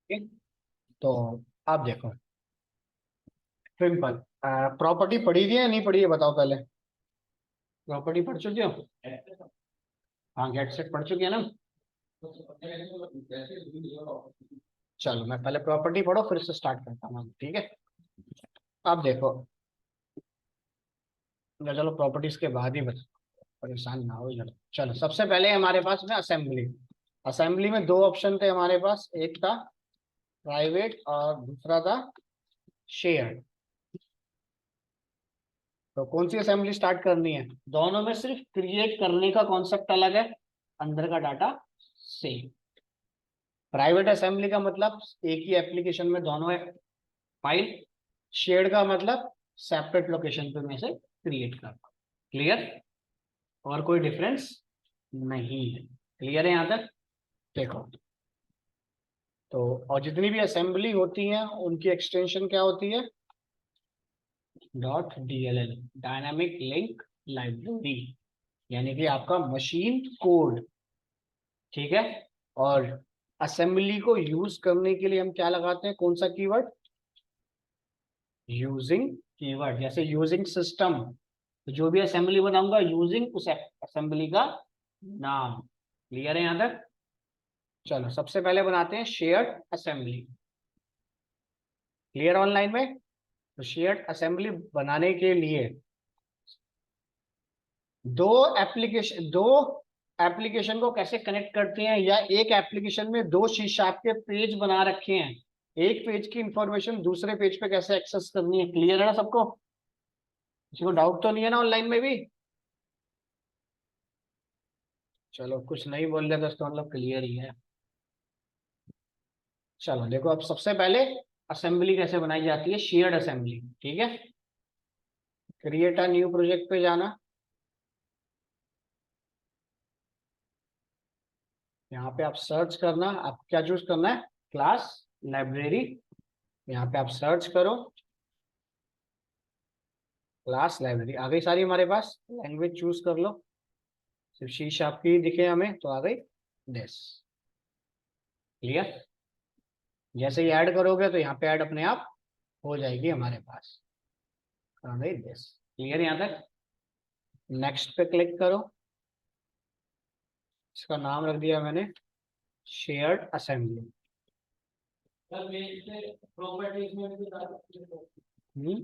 ठीक? तो आप देखो, सिंपल। प्रॉपर्टी पढ़ी थी या नहीं पढ़ी है बताओ पहले। प्रॉपर्टी पढ़ चुके हो? हाँ, गेट सेट पढ़ चुके हैं ना। चलो मैं पहले प्रॉपर्टी पढ़ो फिर से स्टार्ट करता हूँ, ठीक है। आप देखो, या चलो प्रॉपर्टीज के बाद ही बता, परेशान ना हो जरा। चलो सबसे पहले हमारे पास में असेंबली। असेंबली में दो ऑप्शन थे हमारे पास, एक था प्राइवेट और दूसरा था शेयर। तो कौन सी असेंबली स्टार्ट करनी है? दोनों में सिर्फ क्रिएट करने का कॉन्सेप्ट अलग है, अंदर का डाटा सेम। प्राइवेट असेंबली का मतलब एक ही एप्लीकेशन में दोनों है फाइल। शेयर्ड का मतलब सेपरेट लोकेशन पे मैं से क्रिएट करना। क्लियर? और कोई डिफरेंस नहीं है। क्लियर है यहां तक? देखो, तो और जितनी भी असेंबली होती हैं उनकी एक्सटेंशन क्या होती है? .dll, डायनामिक लिंक लाइब्रेरी, यानी कि आपका मशीन कोड। ठीक है। और असेंबली को यूज करने के लिए हम क्या लगाते हैं, कौन सा कीवर्ड? Using keyword. जैसे यूजिंग सिस्टम, तो जो भी असेंबली बनाऊंगा यूजिंग उस असेंबली का नाम। क्लियर है यहां तक? चलो सबसे पहले बनाते हैं शेयर्ड असेंबली। क्लियर ऑनलाइन में? तो शेयर्ड असेंबली बनाने के लिए दो दो एप्लीकेशन को कैसे कनेक्ट करते हैं, या एक एप्लीकेशन में दो शीर्षक के पेज बना रखे हैं, एक पेज की इंफॉर्मेशन दूसरे पेज पे कैसे एक्सेस करनी है। क्लियर है ना सबको? किसी को डाउट तो नहीं है ना ऑनलाइन में भी? चलो कुछ नहीं बोल रहे तो इसका मतलब क्लियर ही है। चलो देखो, अब सबसे पहले असेंबली कैसे बनाई जाती है, शेयर्ड असेंबली। ठीक है। क्रिएट अ न्यू प्रोजेक्ट पे जाना। यहाँ पे आप सर्च करना, आप क्या चूज करना है? Class library. यहाँ पे आप सर्च करो, क्लास लाइब्रेरी आ गई सारी हमारे पास। लैंग्वेज चूज कर लो, सिर्फ शी शार्प की दिखे हमें तो आ गई दिस। क्लियर? जैसे ही ऐड करोगे तो यहाँ पे ऐड अपने आप हो जाएगी हमारे पास, आ गई दिस। क्लियर यहाँ तक? नेक्स्ट पे क्लिक करो। इसका नाम रख दिया मैंने शेयर्ड असेंबली। हम्म।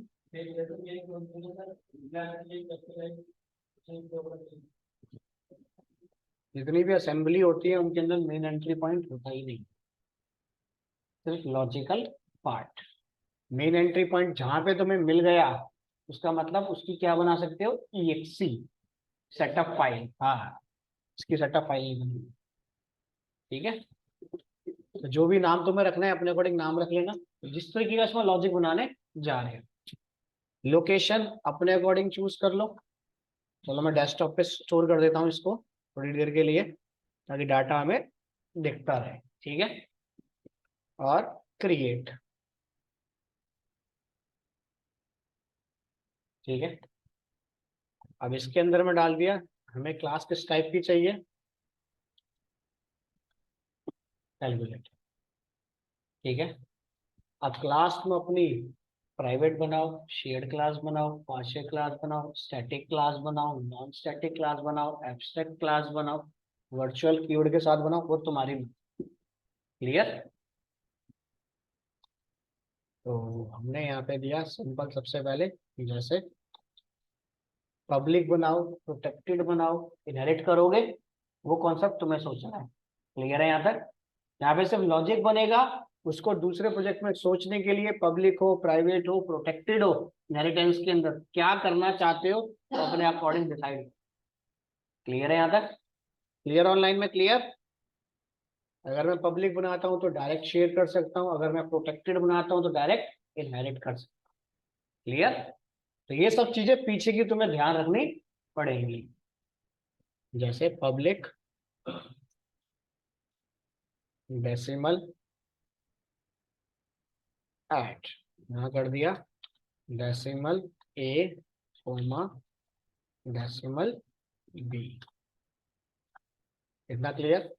जितनी भी असेंबली होती है उनके अंदर मेन एंट्री पॉइंट होता ही नहीं, सिर्फ logical part. Main entry point जहां पे तुम्हें मिल गया, उसका मतलब उसकी क्या बना सकते हो? EXE setup file. हाँ, इसकी सेटअप फाइल नहीं बनी। ठीक है। तो जो भी नाम तुम्हें रखना है अपने अकॉर्डिंग नाम रख लेना, जिस तरीके का इसमें लॉजिक बनाने जा रहे हैं। लोकेशन अपने अकॉर्डिंग चूज कर लो। चलो मैं डेस्कटॉप पे स्टोर कर देता हूँ इसको थोड़ी देर के लिए, ताकि डाटा हमें दिखता रहे। ठीक है। और क्रिएट। ठीक है। अब इसके अंदर में डाल दिया। हमें क्लास किस टाइप की चाहिए? कैलकुलेट। ठीक है। अब क्लास में अपनी प्राइवेट बनाओ, शेयर्ड क्लास बनाओ, पार्शियल क्लास बनाओ, स्टैटिक क्लास बनाओ, नॉन स्टैटिक क्लास बनाओ, एब्स्ट्रैक्ट क्लास बनाओ, वर्चुअल कीवर्ड के साथ बनाओ, वो तुम्हारी। क्लियर? तो हमने यहाँ पे दिया सिंपल, सबसे पहले जैसे पब्लिक बनाओ, प्रोटेक्टेड बनाओ, इनहेरिट करोगे, वो कॉन्सेप्ट तुम्हें सोचना है। क्लियर है यहाँ तक? यहाँ पे सिर्फ लॉजिक बनेगा, उसको दूसरे प्रोजेक्ट में सोचने के लिए पब्लिक हो, प्राइवेट हो, प्रोटेक्टेड हो, इनहेरिटेंस के अंदर क्या करना चाहते हो तो अपने अकॉर्डिंग डिसाइड। क्लियर है यहाँ तक? क्लियर ऑनलाइन में? क्लियर? अगर मैं पब्लिक बनाता हूँ तो डायरेक्ट शेयर कर सकता हूँ, अगर मैं प्रोटेक्टेड बनाता हूँ तो डायरेक्ट इनहेरिट कर सकता हूँ। क्लियर? तो ये सब चीजें पीछे की तुम्हें ध्यान रखनी पड़ेंगी। जैसे पब्लिक डेसिमल एट, यहाँ कर दिया डेसिमल ए कोमा डेसिमल बी। इतना क्लियर?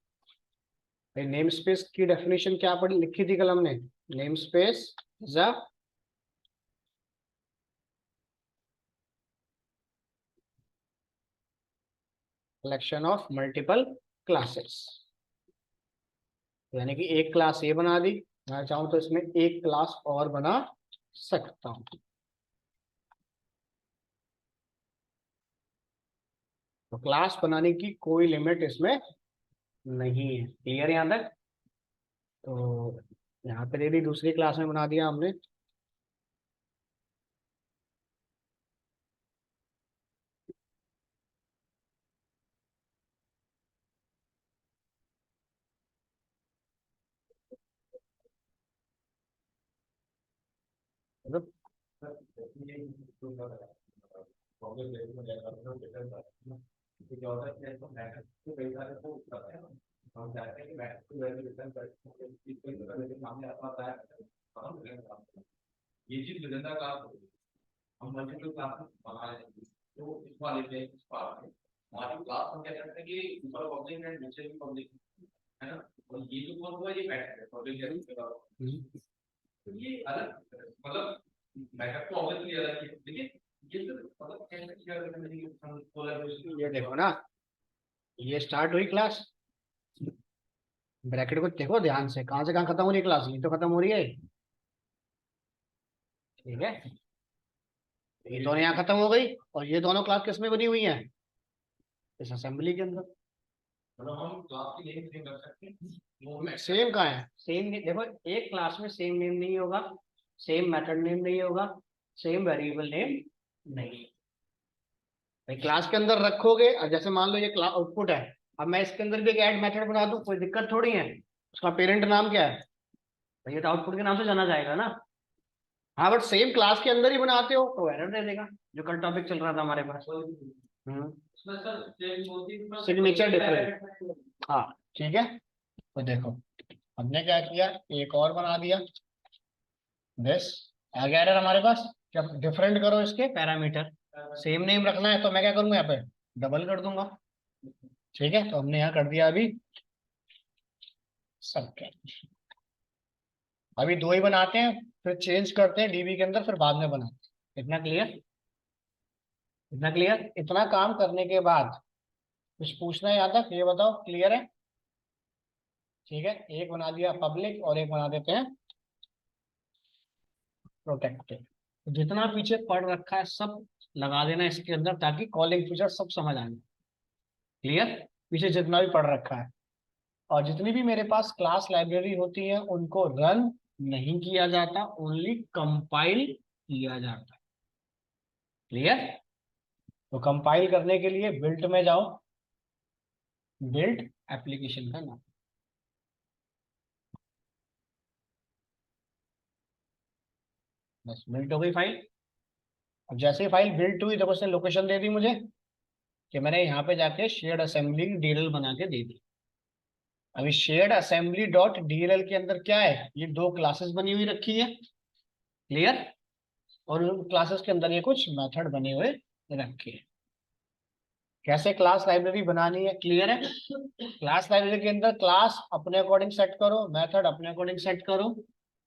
भाई नेम स्पेस की डेफिनेशन क्या पढ़ी लिखी थी कल हमने? Name space is a collection of multiple classes, यानी कि एक क्लास ये बना दी, मैं चाहूं तो इसमें एक क्लास और बना सकता हूं। तो क्लास बनाने की कोई लिमिट इसमें नहीं है। क्लियर यहां तक? तो यहाँ पे दे दी, दूसरी क्लास में बना दिया हमने। मतलब ये देखो ना, ये स्टार्ट हुई क्लास, ब्रैकेट को देखो ध्यान से कहाँ खत्म हो रही है क्लास, ये तो खत्म हो रही है। ठीक है, ये दोनों यहाँ खत्म हो गई, और ये दोनों क्लास किस में बनी हुई है? इस असेंबली के अंदर। मतलब हम क्लास की नेम सेम रख सकते हैं? सेम कहाँ है? सेम देखो, एक क्लास में सेम नेम नहीं होगा, सेम मेथड नेम नहीं होगा, सेम वेरिएबल नेम नहीं। भाई क्लास के अंदर रखोगे, और जैसे मान लो ये क्लास आउटपुट है, अब मैं इसके अंदर भी एक ऐड मेथड बना दूं, कोई दिक्कत थोड़ी है। उसका पेरेंट नाम क्या है? भाई ये तो आउटपुट के नाम से जाना जाएगा ना। हाँ, बट सेम क्लास के अंदर ही बनाते हो तो एरर दे देगा, जो कल टॉपिक चल रहा था हमारे पास। Signature different. हाँ, ठीक है। तो देखो, हमने क्या किया, एक और बना दिया, दिस आ गया एरर हमारे पास। जब डिफरेंट करो इसके पैरामीटर, सेम नेम रखना है तो मैं क्या करूंगा, यहाँ पे डबल कर दूंगा। ठीक है, तो हमने यहाँ कर दिया अभी सब। अभी दो ही बनाते हैं, फिर चेंज करते हैं डीबी के अंदर, फिर बाद में बनाते हैं। इतना क्लियर? इतना क्लियर? इतना काम करने के बाद कुछ पूछना है यहाँ तक? ये बताओ, क्लियर है? ठीक है, एक बना दिया पब्लिक और एक बना देते हैं प्रोटेक्टेड। जितना पीछे पढ़ रखा है सब लगा देना इसके अंदर, ताकि कॉलिंग फीचर सब समझ आए। क्लियर? पीछे जितना भी पढ़ रखा है, और जितनी भी मेरे पास क्लास लाइब्रेरी होती है उनको रन नहीं किया जाता, ओनली कंपाइल किया जाता है। क्लियर? तो कंपाइल करने के लिए बिल्ट में जाओ, बिल्ट एप्लीकेशन का नाम, बस बिल्ट हो गई फाइल। अब जैसे ही फाइल बिल्ट हुई, देखो उसने लोकेशन दे दी मुझे, कि मैंने यहाँ पे जाके शेयर्ड असेंबली डीएलएल बना के दे दी। अभी शेयर्ड असेंबली डॉट डीएलएल के अंदर क्या है, ये दो क्लासेस बनी हुई रखी है। क्लियर? और उन क्लासेस के अंदर ये कुछ मेथड बने हुए रखे हैं। कैसे क्लास लाइब्रेरी बनानी है? क्लियर है? क्लास लाइब्रेरी के अंदर क्लास अपने अकॉर्डिंग सेट करो, मेथड अपने अकॉर्डिंग सेट करो,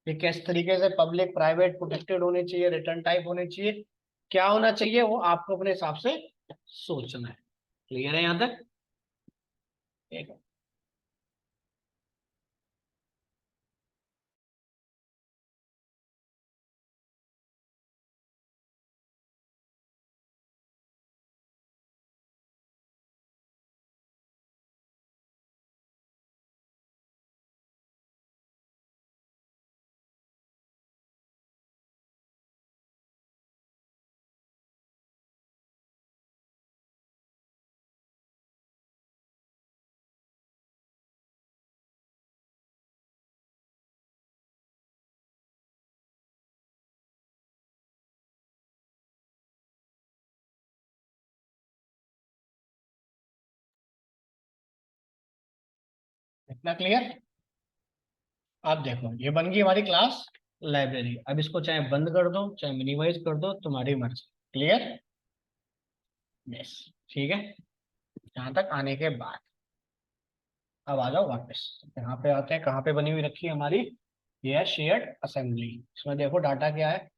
ये किस तरीके से पब्लिक प्राइवेट प्रोटेक्टेड होने चाहिए, रिटर्न टाइप होने चाहिए, क्या होना चाहिए, वो आपको अपने हिसाब से सोचना है। क्लियर है यहां तक? ठीक है। इतना क्लियर? आप देखो, ये बन गई हमारी क्लास लाइब्रेरी। अब इसको चाहे बंद कर दो, चाहे मिनिमाइज कर दो, तुम्हारी मर्जी। क्लियर? यस। ठीक है, यहाँ तक आने के बाद अब आ जाओ वापस, यहाँ पे आते हैं, कहाँ पे बनी हुई रखी है हमारी, ये है शेयर्ड असेंबली। इसमें देखो डाटा क्या है,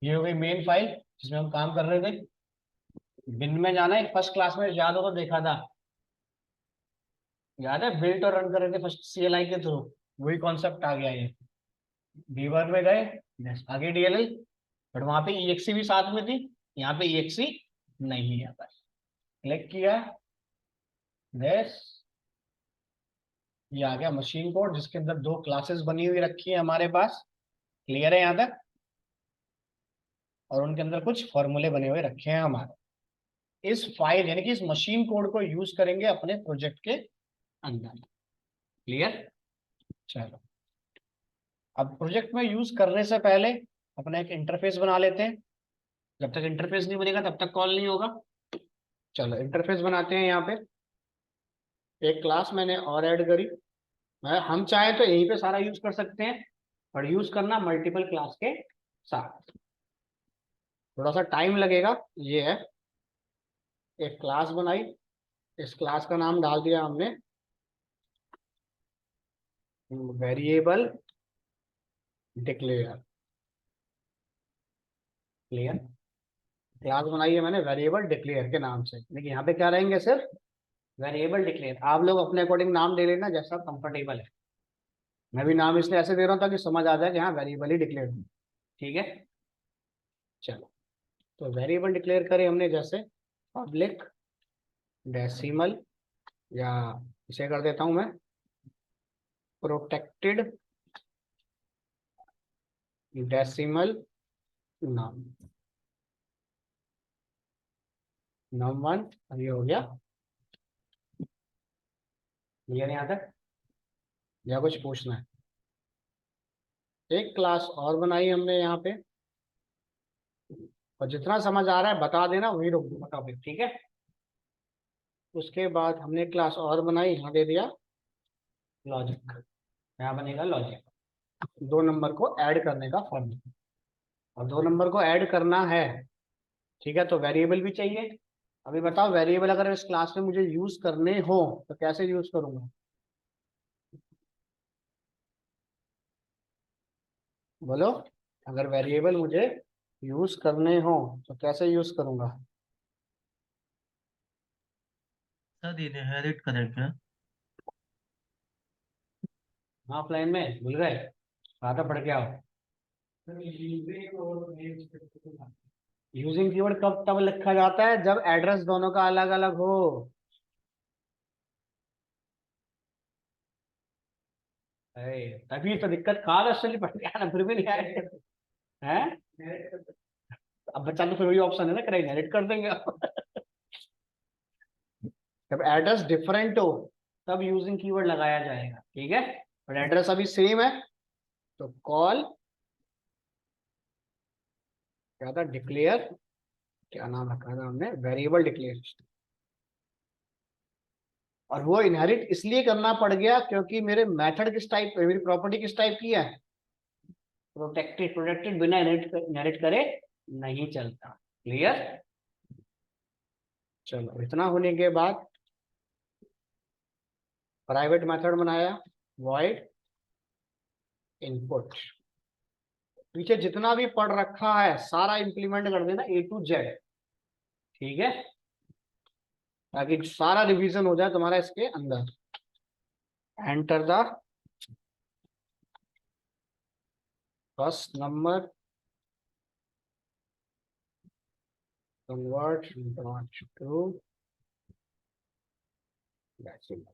ये हो गई मेन फाइल जिसमें हम काम कर रहे थे। बिन में जाना है, फर्स्ट क्लास में याद हो तो देखा था, याद है बिल्ट और रन कर रहे थे फर्स्ट CLI के थ्रू, वही कॉन्सेप्ट आ गया ये। डीबग में गए, आगे DLL, बट वहां पे EXE भी साथ में थी, यहाँ पे EXE नहीं है। बस क्लिक किया, दिस, ये आ गया मशीन कोड जिसके अंदर दो क्लासेस बनी हुई रखी है हमारे पास। क्लियर है यहाँ तक? और उनके अंदर कुछ फॉर्मूले बने हुए रखे हैं हमारे। इस फाइल यानी कि इस मशीन कोड को यूज करेंगे अपने प्रोजेक्ट के अंदर। क्लियर? चलो, अब प्रोजेक्ट में यूज करने से पहले अपना एक इंटरफेस बना लेते हैं। जब तक इंटरफेस नहीं बनेगा तब तक कॉल नहीं होगा। चलो इंटरफेस बनाते हैं। यहाँ पे एक क्लास मैंने और ऐड करी। हम चाहे तो यहीं पे सारा यूज कर सकते हैं, पर यूज करना मल्टीपल क्लास के साथ, थोड़ा सा टाइम लगेगा। ये है, एक क्लास बनाई, इस क्लास का नाम डाल दिया हमने वेरिएबल डिक्लेयर। क्लियर? क्लास बनाई है मैंने वेरिएबल डिक्लेयर के नाम से, लेकिन यहाँ पे क्या रहेंगे, सिर्फ वेरिएबल डिक्लेयर। आप लोग अपने अकॉर्डिंग नाम दे लेना जैसा कंफर्टेबल है। मैं भी नाम इसलिए ऐसे दे रहा हूँ ताकि समझ आ जाए कि हाँ वेरिएबल ही डिक्लेयर। ठीक है, चलो। तो वेरिएबल डिक्लेयर करें हमने, जैसे पब्लिक डेसिमल, या इसे कर देता हूं मैं प्रोटेक्टेड डेसिमल नम, num1। अब ये हो गया। क्लियर यहाँ तक? या कुछ पूछना है? एक क्लास और बनाई हमने यहाँ पे, और जितना समझ आ रहा है बता देना, वही रोक दूंगा टॉपिक। ठीक है? उसके बाद हमने क्लास और बनाई, यहाँ दे दिया लॉजिक। यहाँ बनेगा लॉजिक, 2 नंबर को ऐड करने का फॉर्मूला। और 2 नंबर को ऐड करना है, ठीक है, तो वेरिएबल भी चाहिए। अभी बताओ, वेरिएबल अगर इस क्लास में मुझे यूज करने हो तो कैसे यूज करूंगा? बोलो, अगर वेरिएबल मुझे यूज करने हो तो कैसे यूज करूंगा? सर इनहेरिट करेंगे। ऑफलाइन में भूल गए, कहा था पढ़ के आओ। यूजिंग कीवर्ड कब तब लिखा जाता है, जब एड्रेस दोनों का अलग अलग हो। तभी तो दिक्कत, कहा था पढ़ के आना, फिर भी नहीं आए हैं। अब बच्चा तो फिर वही ऑप्शन है ना, करें इनहेरिट कर देंगे आप। जब एड्रेस डिफरेंट हो तब यूजिंग कीवर्ड लगाया जाएगा। ठीक है, और एड्रेस अभी सेम है तो कॉल, क्या था, डिक्लेयर, क्या नाम रखा था हमने, वेरिएबल डिक्लेयर। और वो इनहेरिट इसलिए करना पड़ गया क्योंकि मेरे मेथड किस टाइप, मेरी प्रॉपर्टी किस टाइप की है, प्रोटेक्टेड। प्रोटेक्टेड बिना इनहेरिट करे नहीं चलता। क्लियर? चलो, इतना होने के बाद प्राइवेट मेथड बनाया, वॉइड इनपुट। पीछे जितना भी पढ़ रखा है सारा इंप्लीमेंट कर देना A to Z। ठीक है, ताकि सारा रिवीजन हो जाए तुम्हारा इसके अंदर। Enter the first number, convert dot to decimal.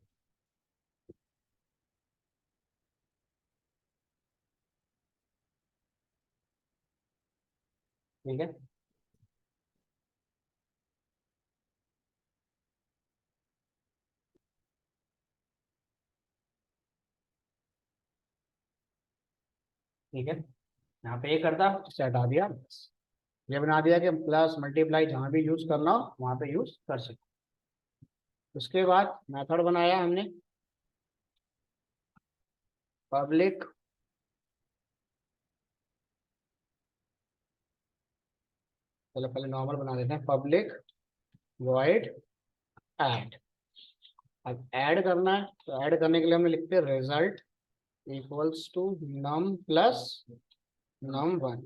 ठीक है, ठीक है, यहाँ पे ये करता, इसे हटा दिया, बस ये बना दिया कि प्लस मल्टीप्लाई जहां भी यूज करना हो वहां पे यूज कर सकते। उसके बाद मेथड बनाया हमने पब्लिक, चलो पहले नॉर्मल बना देते हैं, पब्लिक वॉइड ऐड। अब ऐड करना है, तो ऐड करने के लिए हमने लिखते हैं result equals to num plus num1।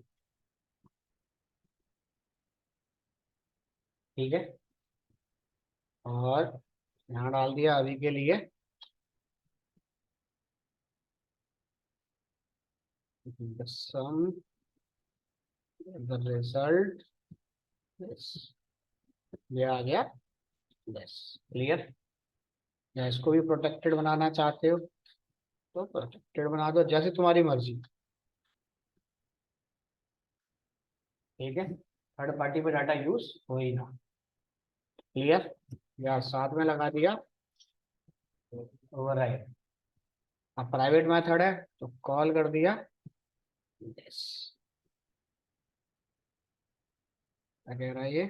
ठीक है, और यहाँ डाल दिया अभी के लिए the sum, the result, yes, ये आ गया, यस क्लियर। या इसको भी प्रोटेक्टेड बनाना चाहते हो तो प्रोटेक्टेड बना दो, जैसे तुम्हारी मर्जी। ठीक है, थर्ड पार्टी पे डाटा यूज हो ही ना, क्लियर। या साथ में लगा दिया ओवरराइड। अब प्राइवेट मेथड है तो कॉल कर दिया, यस, क्या कह रहा है ये,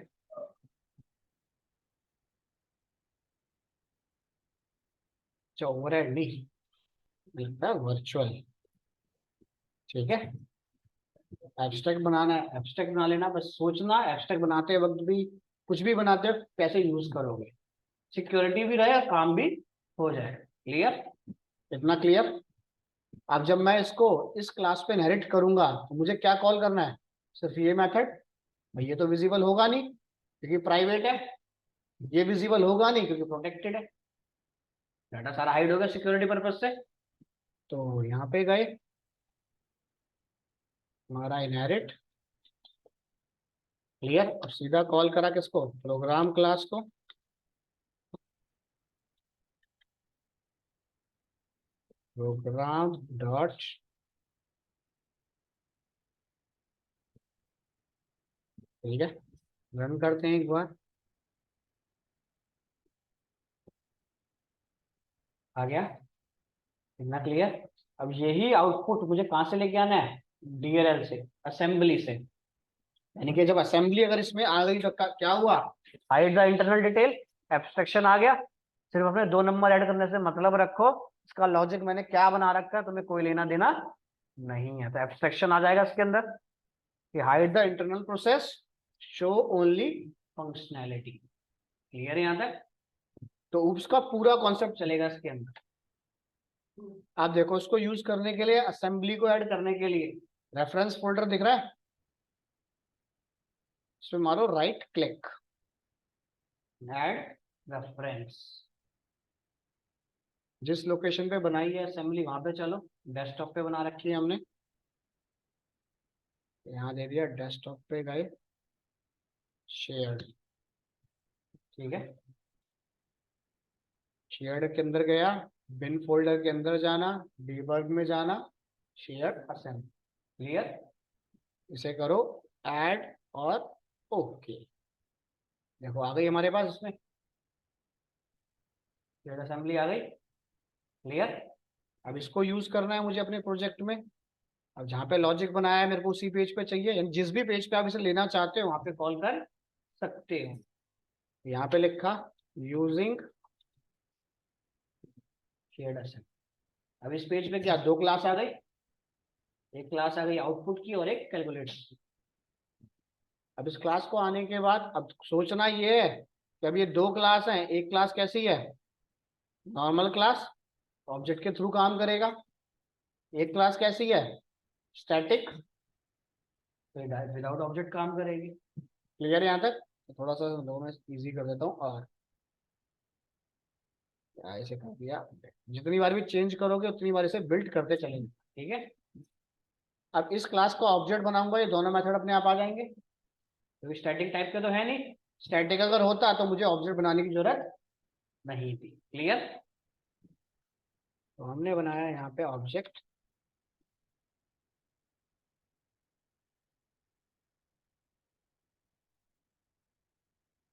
अच्छा ओवरराइड नहीं लिखता, वर्चुअल। ठीक है, एब्स्ट्रैक्ट बनाना है, एब्स्ट्रैक्ट बना लेना, बस सोचना एब्स्ट्रैक्ट बनाते वक्त भी, कुछ भी बनाते वक्त कैसे यूज करोगे, सिक्योरिटी भी रहे और काम भी हो जाए, क्लियर, इतना क्लियर। अब जब मैं इसको इस क्लास पे इनहेरिट करूंगा तो मुझे क्या कॉल करना है, सिर्फ ये मेथड। भाई ये तो विजिबल होगा नहीं क्योंकि प्राइवेट है, ये विजिबल होगा नहीं क्योंकि प्रोटेक्टेड है, डाटा सारा हाइड होगा सिक्योरिटी पर्पज से। तो यहाँ पे गए, हमारा इनहेरिट, क्लियर, और सीधा कॉल करा किसको, प्रोग्राम क्लास को, प्रोग्राम डॉट, ठीक है, रन करते हैं एक बार, आ गया, इतना क्लियर। अब यही आउटपुट मुझे कहाँ से लेके आना है, डीएलएल से, असेंबली से। यानी कि जब असेंबली अगर इसमें आ गई तो क्या हुआ, hide the internal detail, abstraction आ गया। सिर्फ अपने 2 नंबर ऐड करने से मतलब रखो, इसका लॉजिक मैंने क्या बना रखा है तुम्हें कोई लेना देना नहीं है, तो एब्स्ट्रैक्शन आ जाएगा इसके अंदर कि hide the internal process, show only functionality, clear है यहाँ तक। तो उसका पूरा कॉन्सेप्ट चलेगा इसके अंदर। आप देखो इसको यूज करने के लिए, असेंबली को ऐड करने के लिए रेफरेंस फोल्डर दिख रहा है, इसमें मारो राइट क्लिक, ऐड रेफरेंस, जिस लोकेशन पे बनाई है असेंबली वहां पे चलो, डेस्कटॉप पे बना रखी है हमने, यहाँ दे दिया, डेस्कटॉप पे गए, शेयर्ड, ठीक है, शेयर्ड के अंदर गया, बिन फोल्डर के अंदर जाना, डीबग में जाना, शेयर्ड असेंबली, क्लियर। इसे करो ऐड और ओके, देखो आ गई हमारे पास इसमें शेयर्ड असेंबली आ गई, क्लियर। अब इसको यूज करना है मुझे अपने प्रोजेक्ट में। अब जहाँ पे लॉजिक बनाया है मेरे को उसी पेज पे चाहिए, यानी जिस भी पेज पे आप इसे लेना चाहते हो वहां पे कॉल कर सकते हो। यहाँ पे लिखा यूजिंग शेयर्ड असेंबली। अब इस पेज पे क्या, 2 क्लास आ गई, एक क्लास आ गई आउटपुट की और एक कैलकुलेटर की। अब इस क्लास को आने के बाद अब सोचना ये है कि अब ये 2 क्लास हैं, एक क्लास कैसी है, नॉर्मल क्लास, ऑब्जेक्ट के थ्रू काम करेगा, एक क्लास कैसी है, स्टैटिक, विदाउट ऑब्जेक्ट काम करेगी, क्लियर है यहाँ तक। तो थोड़ा सा दो मैं इजी कर देता हूँ, और ऐसे कर दिया, जितनी बार भी चेंज करोगे उतनी बार इसे बिल्ड करते चलेंगे, ठीक है। अब इस क्लास को ऑब्जेक्ट बनाऊंगा, ये दोनों मेथड अपने आप आ जाएंगे, क्योंकि स्टैटिक टाइप के तो है नहीं, स्टैटिक अगर होता तो मुझे ऑब्जेक्ट बनाने की जरूरत नहीं थी, क्लियर। तो हमने बनाया यहाँ पे ऑब्जेक्ट,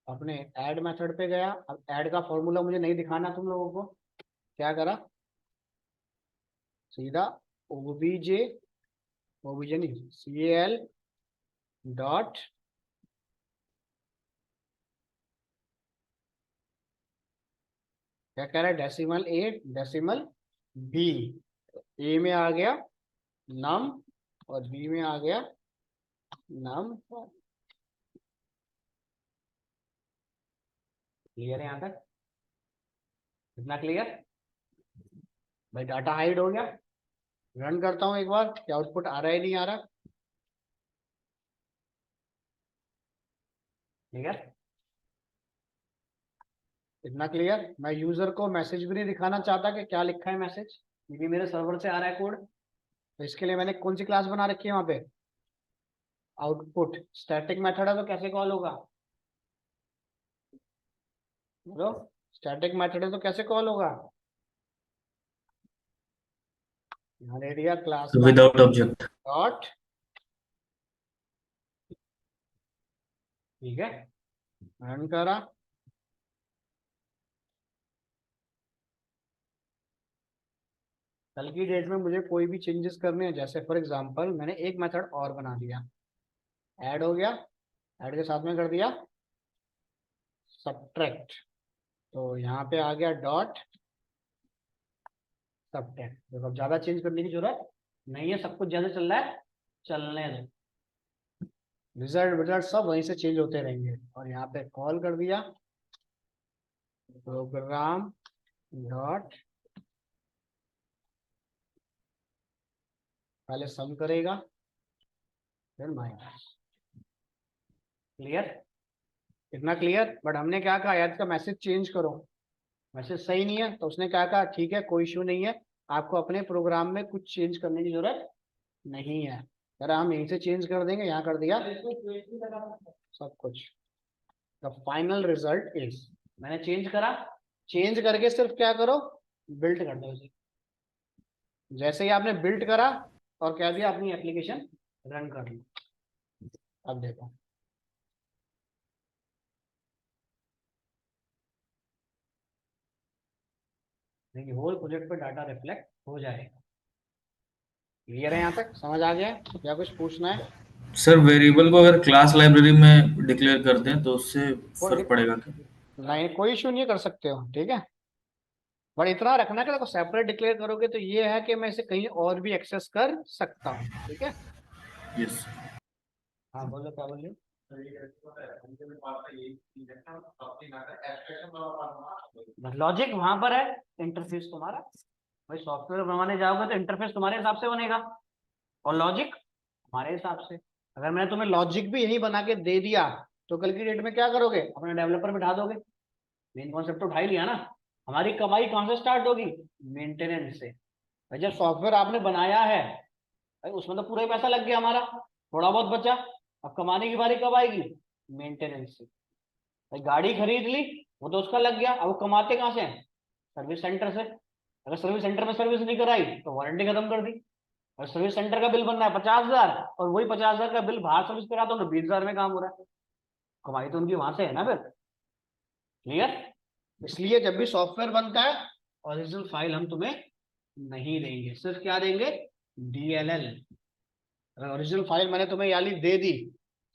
अपने ऐड मेथड पे गया। अब ऐड का फॉर्मूला मुझे नहीं दिखाना तुम लोगों को, क्या करा, सीधा ओबीजे, ओबीजे नहीं, CAL डॉट, क्या कह रहा है, डेसिमल A डेसिमल B, ए में आ गया नम और बी में आ गया नम, क्लियर है यहाँ तक। इतना क्लियर? भाई डाटा हाइड हो गया। रन करता हूं एक बार, क्या आउटपुट आ रहा है नहीं आ रहा? क्लियर? इतना क्लियर? मैं यूजर को मैसेज भी नहीं दिखाना चाहता कि क्या लिखा है मैसेज, क्योंकि मेरे सर्वर से आ रहा है कोड। तो इसके लिए मैंने कौन सी क्लास बना रखी है वहां पे? आउटपुट। स्टैटिक मेथड है तो कैसे कॉल होगा? बोलो। स्टैटिक मेथड है तो कैसे कॉल होगा? यहाँ दे दिया class by without object. Dot. ठीक है, रन करा। कल की डेट में मुझे कोई भी चेंजेस करने हैं, जैसे फॉर एग्जांपल मैंने एक मेथड और बना दिया, ऐड हो गया, ऐड के साथ में कर दिया सब्ट्रैक्ट, तो यहाँ पे आ गया डॉट सब्ट्रैक्ट। देखो अब ज्यादा चेंज करने की जरूरत नहीं है, सब कुछ जैसे चल रहा है चलने दो। रिजल्ट विजल्ट सब वहीं से चेंज होते रहेंगे। और यहाँ पे कॉल कर दिया प्रोग्राम डॉट, पहले सम करेगा फिर माइनस। क्लियर? इतना क्लियर? बट हमने क्या कहा यार, इसका मैसेज चेंज करो, मैसेज सही नहीं है, तो उसने क्या कहा, ठीक है कोई इशू नहीं है, आपको अपने प्रोग्राम में कुछ चेंज करने की जरूरत नहीं है। अगर हम यहीं से चेंज कर देंगे, यहाँ कर दिया सब कुछ। द फाइनल रिजल्ट इज, मैंने चेंज करा, चेंज करके सिर्फ क्या करो, बिल्ड कर दो इसे। जैसे ही आपने बिल्ड करा और कह दिया अपनी एप्लीकेशन रन कर लो, अब देखो देखिए होल प्रोजेक्ट पे डाटा रिफ्लेक्ट हो जाएगा। क्लियर है? यहाँ तक समझ आ गया है? या कुछ पूछना है? सर वेरिएबल को अगर क्लास लाइब्रेरी में डिक्लेयर कर दें तो उससे कोई फर्क पड़ेगा क्या? नहीं, कोई इशू नहीं, कर सकते हो, ठीक है। बट इतना रखना कि देखो सेपरेट डिक्लेयर करोगे तो ये है कि मैं इसे कहीं और भी एक्सेस कर सकता हूँ, ठीक है। यस। हाँ बोलो, क्या बोल रहे हो? लॉजिक वहां पर है, इंटरफेस तुम्हारा। भाई सॉफ्टवेयर बनाने जाओगे तो इंटरफेस तुम्हारे हिसाब से बनेगा और लॉजिक हमारे हिसाब से। अगर मैंने तुम्हें लॉजिक भी यही बना के दे दिया तो कल की डेट में क्या करोगे, अपने डेवलपर बिठा दोगे। मेन कॉन्सेप्ट तो उठा ही लिया ना। हमारी कमाई कहाँ से स्टार्ट होगी? मेंटेनेंस से। भाई जब सॉफ्टवेयर आपने बनाया है, भाई उसमें तो पूरा ही पैसा लग गया हमारा, थोड़ा बहुत बचा, अब कमाने की बारी कब आएगी? मेंटेनेंस से। भाई गाड़ी खरीद ली, वो तो उसका लग गया, अब वो कमाते कहाँ से हैं? सर्विस सेंटर से। अगर सर्विस सेंटर में सर्विस नहीं कराई तो वारंटी खत्म कर दी। और सर्विस सेंटर का बिल बन रहा है 50,000, और वही 50,000 का बिल बाहर सर्विस करा तो 20,000 में काम हो रहा है। कमाई तो उनकी वहां से है ना फिर। क्लियर? इसलिए जब भी सॉफ्टवेयर बनता है ओरिजिनल फाइल हम तुम्हें नहीं देंगे, सिर्फ क्या देंगे? डीएलएल। अगर ओरिजिनल फाइल मैंने तुम्हें याली दे दी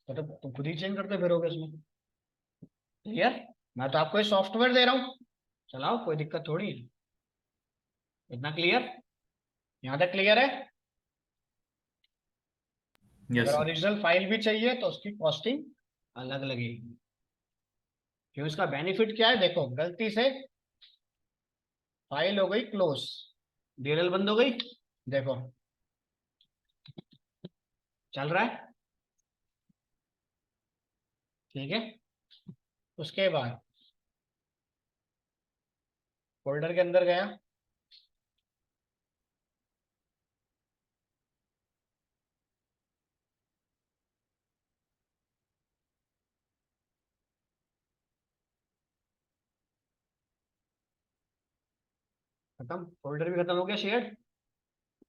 तो तुम खुद ही चेंज करते फिरोगे इसमें। क्लियर? मैं तो आपको ये सॉफ्टवेयर दे रहा हूँ, चलाओ, कोई दिक्कत थोड़ी है। इतना क्लियर? यहाँ तक क्लियर है? यस अगर सर। ओरिजिनल फाइल भी चाहिए तो उसकी कॉस्टिंग अलग लगेगी। क्यों? इसका बेनिफिट क्या है, देखो गलती से फाइल हो गई क्लोज, डीएलएल बंद हो गई, देखो चल रहा है, ठीक है। उसके बाद फोल्डर के अंदर गया, खत्म, फोल्डर भी खत्म हो गया, शेयर।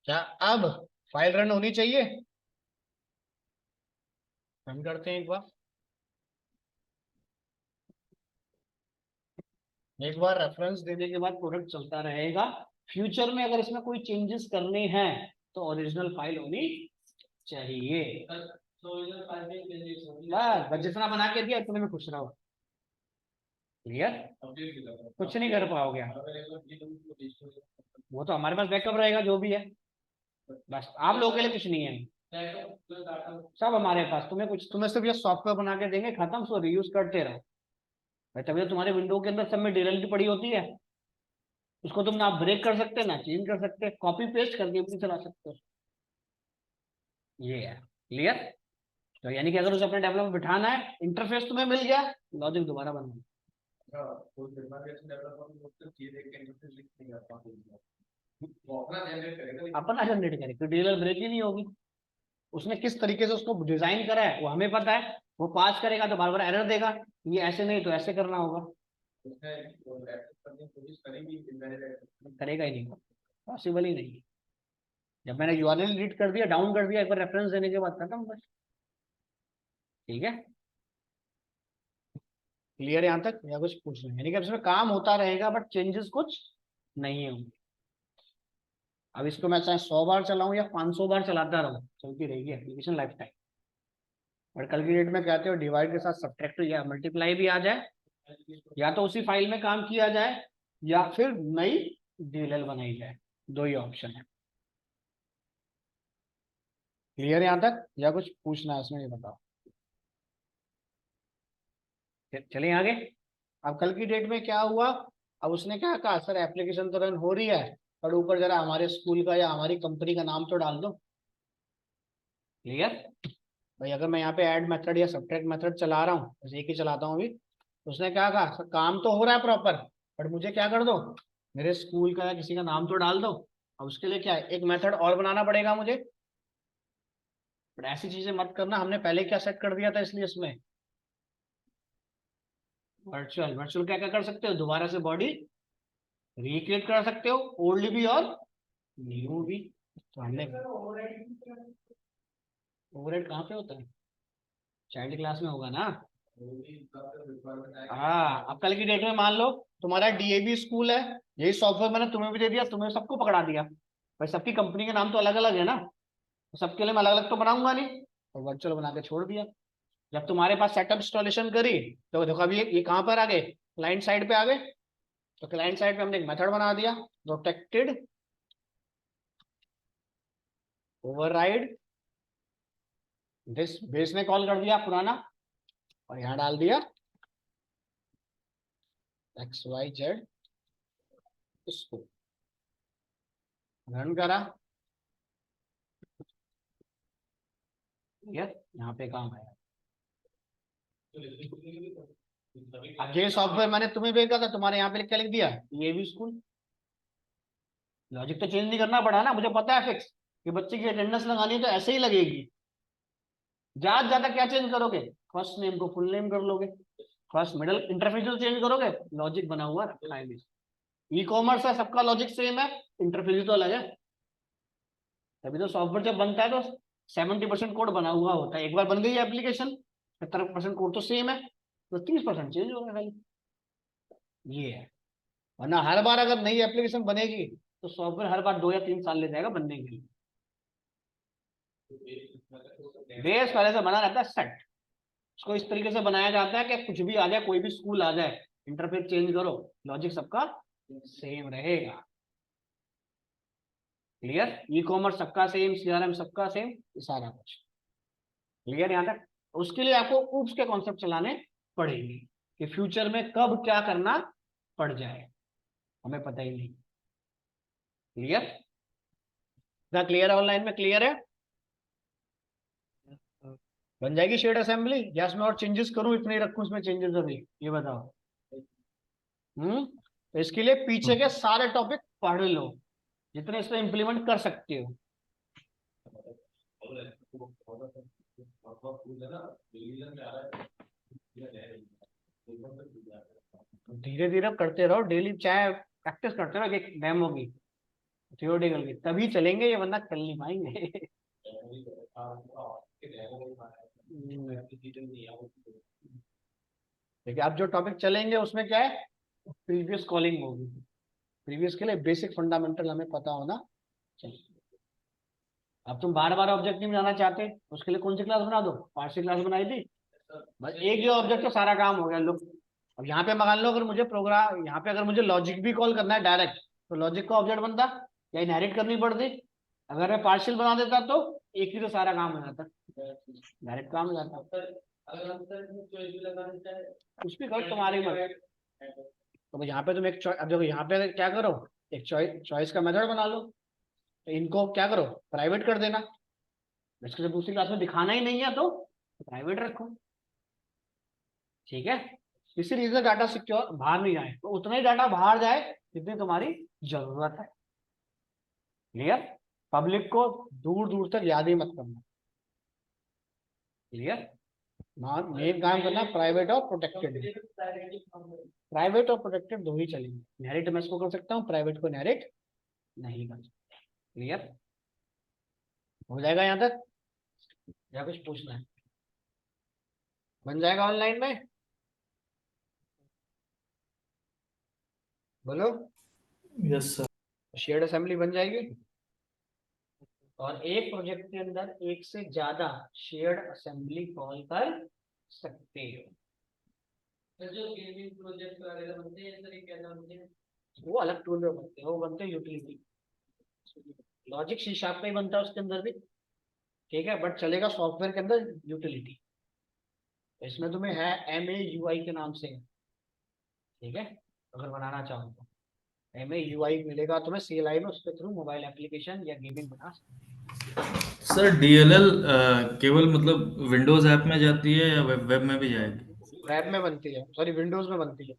क्या अब फाइल रन होनी चाहिए? रन करते हैं एक बार। एक बार रेफरेंस देने के बाद प्रोडक्ट चलता रहेगा। फ्यूचर में अगर इसमें कोई चेंजेस करने हैं तो ओरिजिनल फाइल होनी चाहिए। बस जितना बना के दिया तुम्हें, मैं खुश रहो। क्लियर? कुछ नहीं कर पाओगे आप। वो तो हमारे पास बैकअप रहेगा जो भी है, बस आप लोगों के लिए कुछ नहीं है, सब हमारे पास। तुम्हें कुछ, तुम्हें सिर्फ ये सॉफ्टवेयर बना के देंगे, खत्म, सो रीयूज करते रहो। भाई तभी तो तुम्हारे विंडो के अंदर सब में डीएलएल की पड़ी होती है। उसको तुम ना ब्रेक कर सकते ना चेंज कर सकते, कॉपी पेस्ट करके भी चला सकते हो। ये है क्लियर। तो यानी कि अगर उसे अपने डेवलप में बिठाना है, इंटरफेस तुम्हें मिल गया, लॉजिक दोबारा बनाना। अपना जनरेट करेगा, डीएलएल ब्रेक ही नहीं होगी। उसने किस तरीके से उसको डिजाइन करा है वो हमें पता है, वो पास करेगा तो बार बार एरर देगा, ये ऐसे नहीं तो ऐसे करना होगा, करेगा ही नहीं, पॉसिबल ही नहीं। जब मैंने यूआरएल डिलीट कर दिया, डाउन कर दिया, एक बार रेफरेंस देने के बाद खत्म बस। ठीक है, क्लियर है यहाँ तक या कुछ पूछना है? यानी कि अब इसमें काम होता रहेगा बट चेंजेस कुछ नहीं होंगे। अब इसको मैं चाहे 100 बार चलाऊं या 500 बार चलाता रहूं, चलती रहेगी एप्लीकेशन लाइफ टाइम। और कल की डेट में कहते हो डिवाइड के साथ सब्ट्रैक्ट या मल्टीप्लाई भी आ जाए, या तो उसी फाइल में काम किया जाए या फिर नई डीएलएल बनाई जाए, दो ही ऑप्शन है। क्लियर है यहाँ तक या कुछ पूछना है इसमें, ये बताओ। चलिए आगे। अब कल की डेट में क्या हुआ, अब उसने क्या कहा, सर एप्लीकेशन तो रन हो रही है पर ऊपर जरा हमारे स्कूल का या हमारी कंपनी का नाम तो डाल दो। क्लियर भाई, अगर मैं यहाँ पे ऐड मेथड या सब्ट्रैक्ट मेथड चला रहा हूँ, बस एक ही चलाता हूँ अभी, तो उसने क्या कहा, सर काम तो हो रहा है प्रॉपर, बट मुझे क्या कर दो, मेरे स्कूल का या किसी का नाम तो डाल दो। अब उसके लिए क्या है, एक मेथड और बनाना पड़ेगा मुझे। बट ऐसी चीजें मत करना, हमने पहले क्या सेट कर दिया था, इसलिए इसमें वर्चुअल वर्चुअल क्या क्या कर सकते हो, दोबारा से बॉडी रिक्रिएट कर सकते हो, ओल्ड भी और न्यू भी। तो हमने ओवरहेड कहाँ पे होता है, चाइल्ड क्लास में होगा ना। हाँ, अब कल की डेट में मान लो तुम्हारा डीएवी स्कूल है, यही सॉफ्टवेयर मैंने तुम्हें भी दे दिया, तुम्हें सबको पकड़ा दिया, भाई सबकी कंपनी के नाम तो अलग अलग है ना, तो सबके लिए मैं अलग अलग तो बनाऊंगा नहीं, तो वर्चुअल बना के छोड़ दिया। जब तुम्हारे पास सेटअप इंस्टॉलेशन करी, तो देखो अभी ये कहाँ पर आ गए, क्लाइंट साइड पे आ गए। तो क्लाइंट साइड पे हमने एक मेथड बना दिया, प्रोटेक्टेड ओवरराइड दिस, बेस ने कॉल कर दिया पुराना, और यहाँ डाल दिया XYZ, इसको रन करा, यहाँ पे काम आया। अब ये सॉफ्टवेयर मैंने तुम्हें भेजा था, तुम्हारे यहाँ पे क्या लिख दिया, ये भी स्कूल। लॉजिक तो चेंज नहीं करना पड़ा ना, मुझे पता है फिक्स कि बच्चे की अटेंडेंस लगानी है तो ऐसे ही लगेगी। ज्यादा ज्यादा क्या चेंज करोगे, फर्स्ट नेम को फुल नेम कर लोगे, फर्स्ट मिडिल इंटरफेस जो चेंज करोगे, लॉजिक बना हुआ रखा है। ई कॉमर्स है, सबका लॉजिक सेम है, इंटरफेस तो अलग है। तभी तो सॉफ्टवेयर जब बनता है तो 70% कोड बना हुआ होता है, एक बार बन गई एप्लीकेशन 70% कोड तो सेम है, तो 30% चेंज होगा खाली, ये है। वरना हर बार अगर नई एप्लीकेशन बनेगी तो सॉफ्टवेयर हर बार 2 या 3 साल ले जाएगा बनने के लिए। बेस पहले से बना रहता है सेट, उसको इस तरीके से बनाया जाता है कि कुछ भी आ जाए, कोई भी स्कूल आ जाए, इंटरफेस चेंज करो, लॉजिक सबका सेम रहेगा। क्लियर, ई कॉमर्स सबका सेम, सीआरएम सबका सेम, सारा कुछ क्लियर यहाँ तक। उसके लिए आपको ऊप्स के कॉन्सेप्ट चलाने पड़ेंगे कि फ्यूचर में कब क्या करना पड़ जाए, हमें पता ही नहीं। क्लियर, क्या क्लियर है, ऑनलाइन में क्लियर है। बन जाएगी शेड असेंबली, या इसमें और चेंजेस करूं, इतने ही रखूं इसमें चेंजेस अभी, ये बताओ। तो इसके लिए पीछे के सारे टॉपिक पढ़ लो, जितने इसमें इंप्लीमेंट कर सकते हो। धीरे धीरे करते रहो, डेली चाहे प्रैक्टिस करते रहो, एक डेमो की थियोरेटिकल की, तभी चलेंगे, ये वरना चल नहीं पाएंगे। देखिए अब जो टॉपिक चलेंगे उसमें क्या है, प्रीवियस कॉलिंग होगी, प्रीवियस के लिए बेसिक फंडामेंटल हमें पता होना चाहिए। अब तुम बार बार ऑब्जेक्ट नहीं बनाना चाहते, उसके लिए कौन सी क्लास बना दो, पार्शियल क्लास बनाई थी, बस एक ही ऑब्जेक्ट तो सारा काम हो गया। लोग अब यहाँ पे मान लो, अगर मुझे प्रोग्राम यहाँ पे अगर मुझे लॉजिक भी कॉल करना है डायरेक्ट, तो लॉजिक का ऑब्जेक्ट बनता या इनहेरिट करनी पड़ती। अगर मैं पार्शियल बना देता तो एक ही तो सारा काम हो जाता, डायरेक्ट काम हो जाता। कुछ भी करो तुम्हारी मर्जी। तो यहाँ पे तुम एक अब देखो यहाँ पे क्या करो, एक चॉइस का मेथड बना लो, तो इनको क्या करो, प्राइवेट कर देना। इसको जब दूसरी क्लास में दिखाना ही नहीं है तो प्राइवेट रखो, ठीक है। इसी रीजन डाटा सिक्योर बाहर नहीं जाए, तो उतना ही डाटा बाहर जाए जितनी तुम्हारी जरूरत है। क्लियर? पब्लिक को दूर दूर तक याद ही मत करना। क्लियर? मेन काम करना प्राइवेट और प्रोटेक्टेड। प्राइवेट और प्रोटेक्टेड दो ही चलेंगे, इनहेरिट मैं इसको कर सकता हूँ, प्राइवेट को इनहेरिट नहीं कर सकता। क्लियर हो जाएगा यहाँ तक, या कुछ पूछना है? बन जाएगा ऑनलाइन में, बोलो। Yes sir. शेयर्ड असेंबली बन जाएगी, और एक प्रोजेक्ट के अंदर एक से ज्यादा शेयर्ड असेंबली कॉल कर सकते हो। तो जो गेमिंग प्रोजेक्ट वगैरह बनते हैं, इस तरीके के बनते हैं, वो अलग टूल में बनते हैं, वो बनते हैं यूटिलिटी। लॉजिक सी शार्प में ही बनता है उसके अंदर भी, ठीक है, बट चलेगा सॉफ्टवेयर के अंदर यूटिलिटी। इसमें तुम्हें है MAUI के नाम से, ठीक है, अगर बनाना चाहो तो MAUI मिलेगा तुम्हें CLI में, उसके थ्रू मोबाइल एप्लीकेशन या गेमिंग बना सकते। सर DLL केवल मतलब विंडोज ऐप में जाती है या वेब में भी जाएगी? वेब में बनती है, सॉरी विंडोज में बनती है।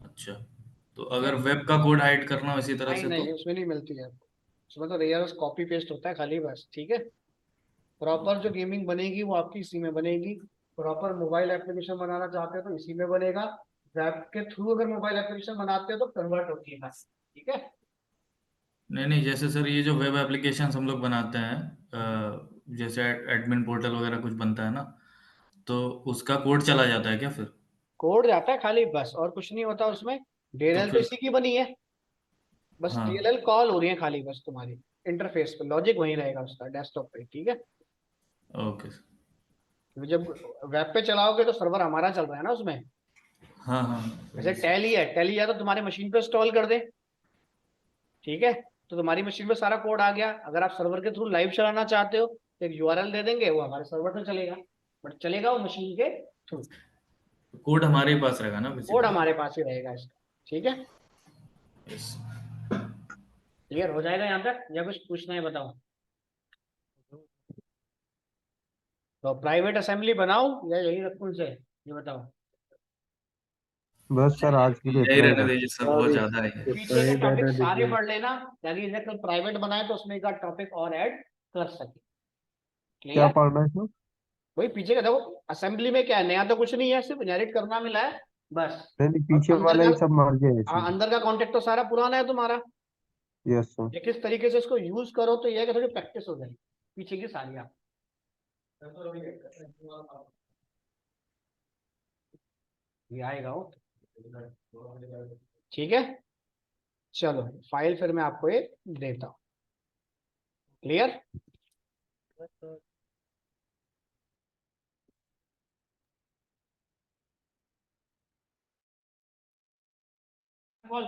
अच्छा, तो अगर वेब का कोड हाइड करना हो इसी तरह नहीं से तो? नहीं, उसमें नहीं मिलती है, उसमें तो रेयर कॉपी पेस्ट होता है खाली बस, ठीक है। प्रॉपर जो गेमिंग बनेगी वो आपकी इसी में बनेगी। प्रॉपर मोबाइल एप्लीकेशन बनाना चाहते हो तो इसी में बनेगा। वेब के थ्रू अगर मोबाइल एप्लीकेशन बनाते हो तो कन्वर्ट होती है बस, ठीक है। नहीं नहीं, जैसे सर ये जो वेब एप्लीकेशन हम लोग बनाते हैं, जैसे एडमिन पोर्टल वगैरह कुछ बनता है ना, तो उसका कोड चला जाता है क्या फिर? कोड जाता है खाली बस, और कुछ नहीं होता उसमें। तो DLL तो फिर? इसी की बनी है, बस हाँ। DLL कॉल हो रही है खाली बस तुम्हारी इंटरफेस पे, लॉजिक वहीं रहेगा उसका डेस्कटॉप पे, ठीक है। Okay sir. तो जब वेब पे चलाओगे तो सर्वर हमारा चल रहा है ना उसमें। हाँ हाँ। जैसे टैली है, टैली या तो तुम्हारे मशीन पे इंस्टॉल कर दे, ठीक है, तो तुम्हारी मशीन में सारा कोड आ गया। अगर आप सर्वर के थ्रू लाइव चलाना चाहते हो तो एक URL दे देंगे, वो हमारे सर्वर पे चलेगा, बट चलेगा वो मशीन के थ्रू। कोड हमारे ही पास रहेगा ना कोड बेसिकली? हमारे पास ही रहेगा इसका, ठीक है। यस। क्लियर हो जाएगा यहाँ तक, या कुछ पूछना है बताओ? तो प्राइवेट असेंबली बनाओ या यही रखूं से, ये बताओ। बस सर आज के लिए यही इतना ही रहने दीजिए सर, रखो। बहुत अभी ज्यादा है। पीछे इतना के ही टॉपिक रहने सारे दीजिए। पढ़ लेना, ताकि जब प्राइवेट बनाए तो उसमें एक टॉपिक और ऐड कर सके। क्या क्लियर? पढ़ना है सर? वही पीछे का देखो, असेंबली में क्या है, नया तो कुछ नहीं है, सिर्फ इनहेरिट करना मिला है बस। नहीं नहीं, और पीछे अंदर वाला का, ही सब मर गया है इसमें। अंदर का कॉन्टेक्ट तो सारा पुराना है तुम्हारा। Yes sir. ये किस तरीके से इसको यूज करो, तो ये है कि थोड़ी प्रैक्टिस हो जाएगी पीछे की सारी आप। ये आएगा वो, ठीक है। चलो फाइल फिर मैं आपको ये देता हूँ। क्लियर? बोल।